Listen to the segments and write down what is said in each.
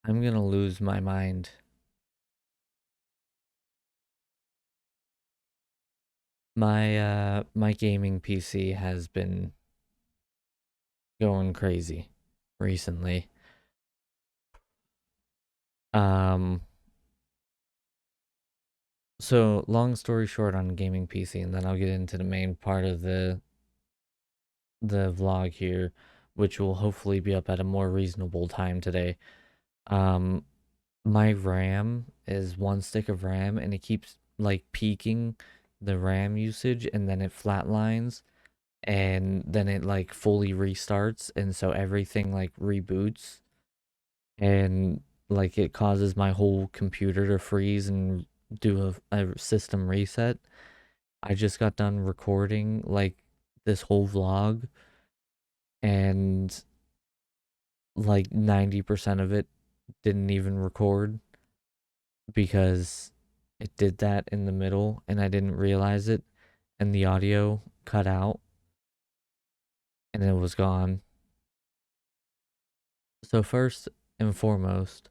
I'm gonna lose my mind. My gaming PC has been going crazy recently. Um so long story short on gaming PC, and then I'll get into the main part of the vlog here, which will hopefully be up at a more reasonable time today. Um my RAM is one stick of RAM and it keeps like peaking the RAM usage and then it flatlines and then it like fully restarts, and so everything like reboots, and like it causes my whole computer to freeze and do a system reset. I just got done recording like this whole vlog, and like 90% of it didn't even record because it did that in the middle and I didn't realize it, and the audio cut out and it was gone. So first and foremost,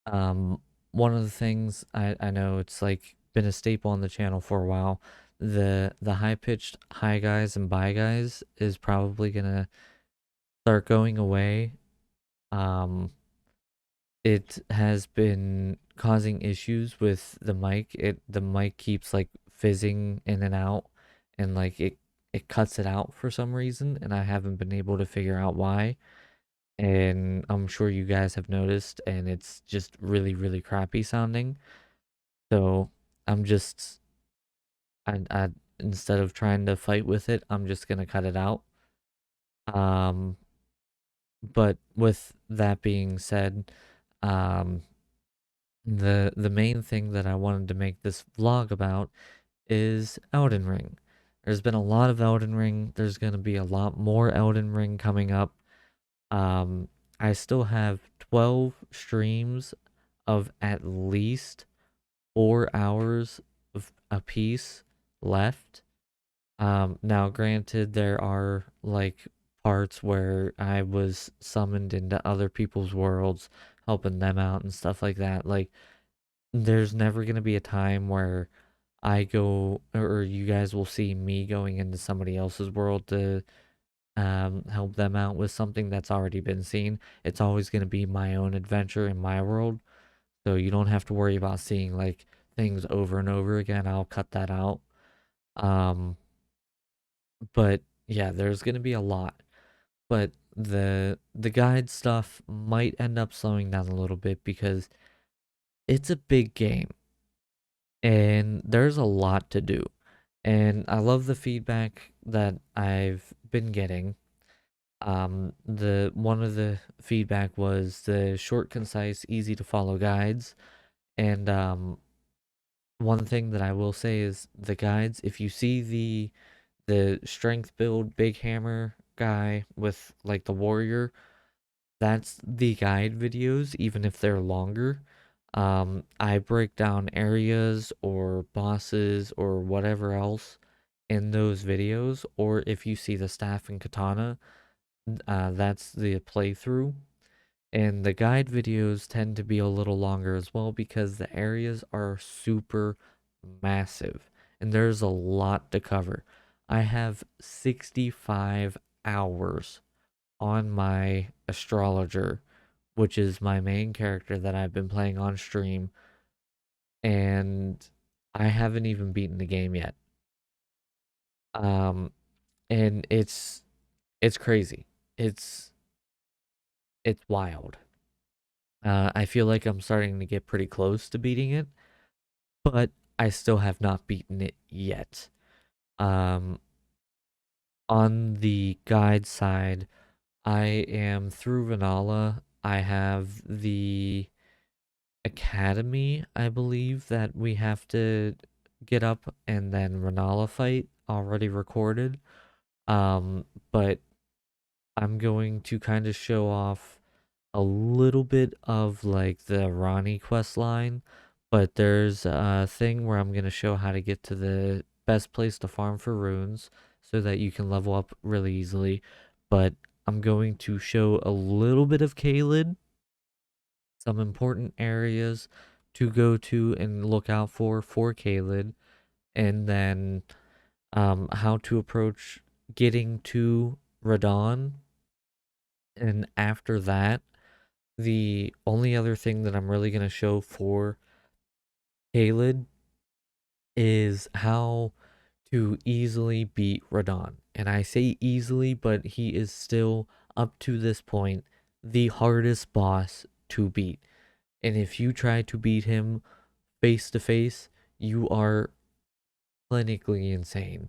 Um, one of the things I know it's like been a staple on the channel for a while. The high pitched hi guys and bye guys is probably gonna start going away. Um, it has been causing issues with the mic. The mic keeps like fizzing in and out, and like it cuts it out for some reason, and I haven't been able to figure out why. And I'm sure you guys have noticed, and it's just really, really crappy sounding. So I'm just, I instead of trying to fight with it, I'm just gonna cut it out. Um, but with that being said, um, the main thing that I wanted to make this vlog about is Elden Ring. There's been a lot of Elden Ring. There's gonna be a lot more Elden Ring coming up. Um, I still have 12 streams of at least 4 hours of a piece left. Now granted, there are like parts where I was summoned into other people's worlds, helping them out and stuff like that. Like, there's never gonna be a time where I go, or you guys will see me going into somebody else's world to help them out with something that's already been seen. It's always gonna be my own adventure in my world. So you don't have to worry about seeing like things over and over again. I'll cut that out. Um, but yeah, there's gonna be a lot. But the guide stuff might end up slowing down a little bit because it's a big game and there's a lot to do. And I love the feedback that I've been getting. The one of the feedback was the short, concise, easy to follow guides. And one thing that I will say is the guides, if you see the strength build big hammer guy with like the warrior, that's the guide videos, even if they're longer. I break down areas or bosses or whatever else in those videos, or if you see the staff and katana, that's the playthrough. And the guide videos tend to be a little longer as well because the areas are super massive and there's a lot to cover. I have 65 hours on my astrologer, which is my main character that I've been playing on stream, and I haven't even beaten the game yet. Um, and it's crazy. It's it's wild. I feel like I'm starting to get pretty close to beating it, but I still have not beaten it yet. Um, on the guide side, I am through Vanilla. I have the academy, I believe, that we have to get up, and then Renala fight already recorded. But I'm going to kind of show off a little bit of like the Ronnie quest line, but there's a thing where I'm going to show how to get to the best place to farm for runes so that you can level up really easily. But I'm going to show a little bit of Caelid some important areas to go to and look out for Caelid, and then how to approach getting to Radon. And after that, the only other thing that I'm really going to show for Caelid is how to easily beat Radon. And I say easily, but he is still, up to this point, the hardest boss to beat. And if you try to beat him face to face, you are clinically insane.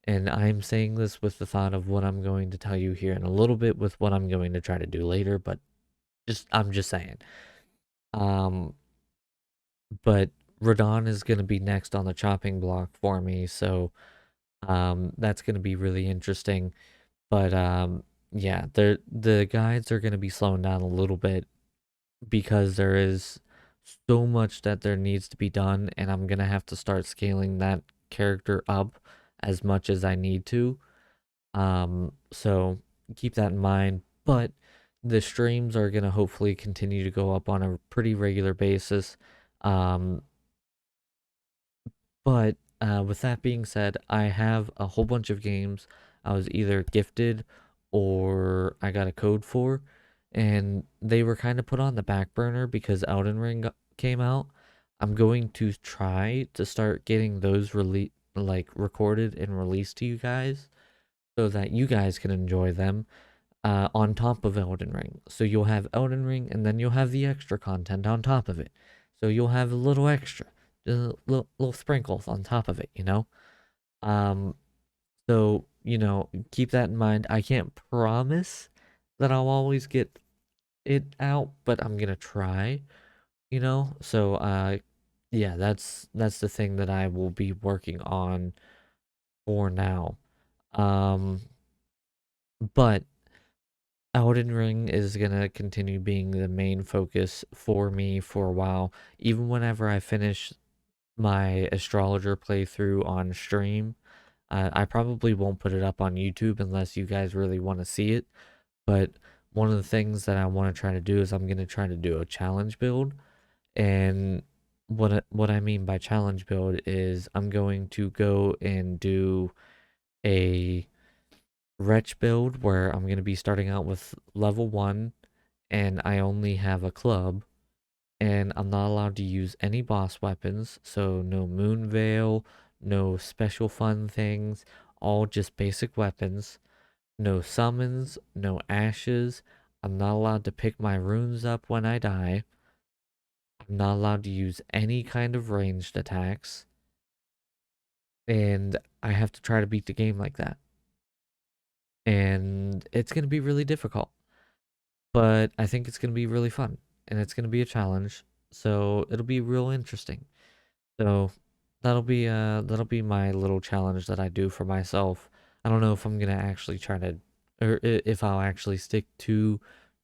And I'm saying this with the thought of what I'm going to tell you here in a little bit with what I'm going to try to do later, but I'm just saying. Um, but Radon is going to be next on the chopping block for me, so that's going to be really interesting. But yeah, the guides are going to be slowing down a little bit because there is so much that there needs to be done, and I'm going to have to start scaling that character up as much as I need to. So keep that in mind. But the streams are going to hopefully continue to go up on a pretty regular basis. Um, but with that being said, I have a whole bunch of games I was either gifted or I got a code for, and they were kind of put on the back burner because Elden Ring came out. I'm going to try to start getting those recorded and released to you guys so that you guys can enjoy them on top of Elden Ring. So you'll have Elden Ring, and then you'll have the extra content on top of it. So you'll have a little extra, little sprinkles on top of it, you know? Um, so, keep that in mind. I can't promise that I'll always get it out, but I'm gonna try, So, yeah, that's the thing that I will be working on for now. Um, but Elden Ring is gonna continue being the main focus for me for a while. Even whenever I finish my astrologer playthrough on stream, I probably won't put it up on YouTube unless you guys really want to see it. But one of the things that I want to try to do is I'm gonna try to do a challenge build. And what I mean by challenge build is I'm going to go and do a wretch build where I'm going to be starting out with level 1 and I only have a club and I'm not allowed to use any boss weapons, so no moon veil, no special fun things, all just basic weapons, no summons, no ashes. I'm not allowed to pick my runes up when I die. I'm not allowed to use any kind of ranged attacks, and I have to try to beat the game like that. And it's going to be really difficult, but I think it's going to be really fun and it's going to be a challenge. So it'll be real interesting. So that'll be my little challenge that I do for myself. I don't know if I'm going to actually try to or if I'll actually stick to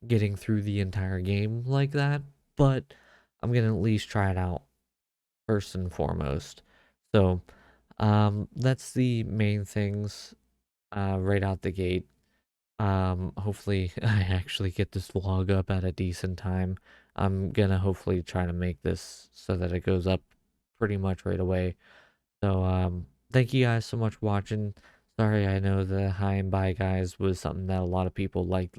getting through the entire game like that, but I'm going to at least try it out first and foremost. So, that's the main things right out the gate. Hopefully I actually get this vlog up at a decent time. I'm gonna hopefully try to make this so that it goes up pretty much right away. So, thank you guys so much for watching. Sorry, I know the hi and bye guys was something that a lot of people liked,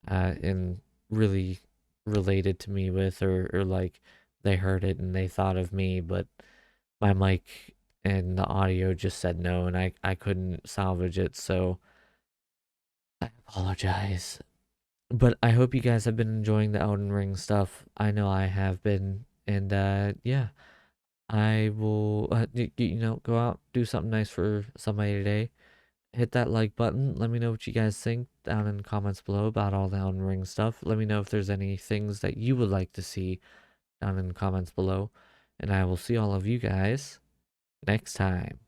and really related to me with, or like they heard it and they thought of me, but my mic and the audio just said no, and I couldn't salvage it, so I apologize. But I hope you guys have been enjoying the Elden Ring stuff. I know I have been. And yeah, I will, go out, do something nice for somebody today. Hit that like button. Let me know what you guys think down in the comments below about all the Elden Ring stuff. Let me know if there's any things that you would like to see down in the comments below. And I will see all of you guys next time.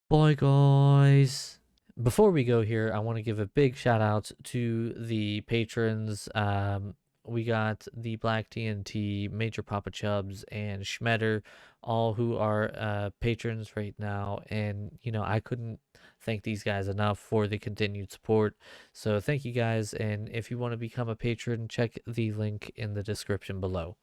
Bye, guys. Before we go here, I want to give a big shout out to the patrons we got the Black TNT, Major Papa Chubbs, and Schmetter, all who are patrons right now. And, I couldn't thank these guys enough for the continued support. So thank you guys. And if you want to become a patron, check the link in the description below.